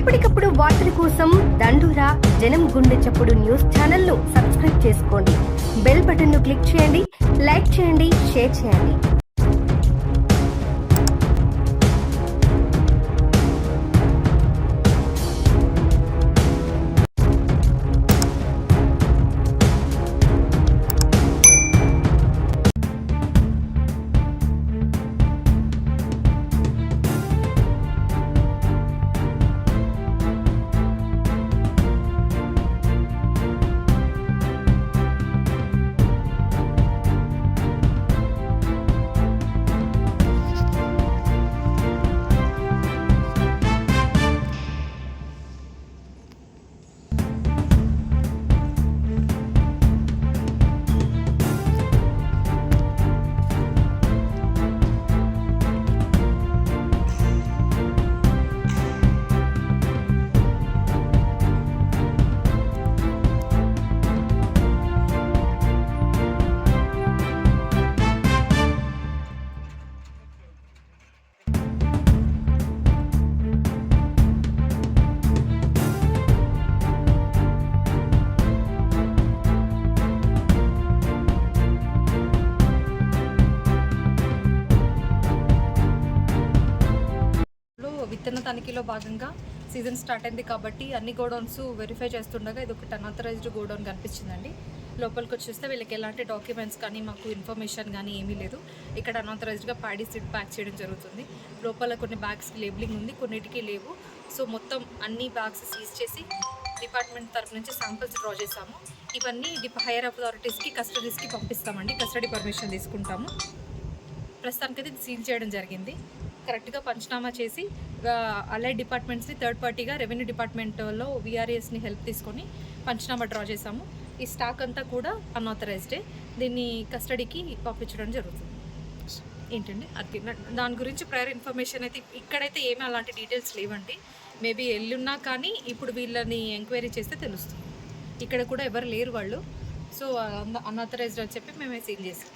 ఎప్పటికప్పుడు వార్తల కోసం దండూరా జనం గుండె చప్పుడు న్యూస్ ఛానల్ను సబ్స్క్రైబ్ చేసుకోండి. బెల్ బటన్ను క్లిక్ చేయండి, లైక్ చేయండి, షేర్ చేయండి. విత్తన తనిఖీలో భాగంగా సీజన్ స్టార్ట్ అయింది కాబట్టి అన్ని గోడౌన్స్ వెరిఫై చేస్తుండగా ఇది ఒకటి అన్ఆథరైజ్డ్ గోడౌన్ కనిపించిందండి. లోపలికి వచ్చేస్తే వీళ్ళకి ఎలాంటి డాక్యుమెంట్స్ కానీ మాకు ఇన్ఫర్మేషన్ కానీ ఏమీ లేదు. ఇక్కడ అన్ఆథరైజ్డ్గా ప్యాడీ సీడ్ ప్యాక్ చేయడం జరుగుతుంది. లోపల కొన్ని బ్యాగ్స్కి లేబులింగ్ ఉంది, కొన్నిటికి లేవు. సో మొత్తం అన్ని బ్యాగ్స్ సీజ్ చేసి డిపార్ట్మెంట్ తరఫు నుంచి శాంపిల్స్ డ్రా చేసాము. ఇవన్నీ హైయర్ అథారిటీస్కి కస్టడీస్కి పంపిస్తామండి. కస్టడీ పర్మిషన్ తీసుకుంటాము. ప్రస్తుతానికైతే ఇది సీల్ చేయడం జరిగింది. కరెక్ట్గా పంచనామా చేసి అలైడ్ డిపార్ట్మెంట్స్ని థర్డ్ పార్టీగా రెవెన్యూ డిపార్ట్మెంట్లో విఆర్ఏఎస్ని హెల్ప్ తీసుకొని పంచనామా డ్రా చేసాము. ఈ స్టాక్ అంతా కూడా అన్ఆథరైజ్డే. దీన్ని కస్టడీకి పంపించడం జరుగుతుంది. ఏంటండి అది దాని గురించి ప్రయర్ ఇన్ఫర్మేషన్ అయితే ఇక్కడైతే ఏమీ అలాంటి డీటెయిల్స్ లేవండి. మేబీ ఎల్లున్నా కానీ ఇప్పుడు వీళ్ళని ఎంక్వైరీ చేస్తే తెలుస్తుంది. ఇక్కడ కూడా ఎవరు లేరు వాళ్ళు. సో అన్ఆథరైజ్డ్ అని చెప్పి మేమే సీల్ చేసాం.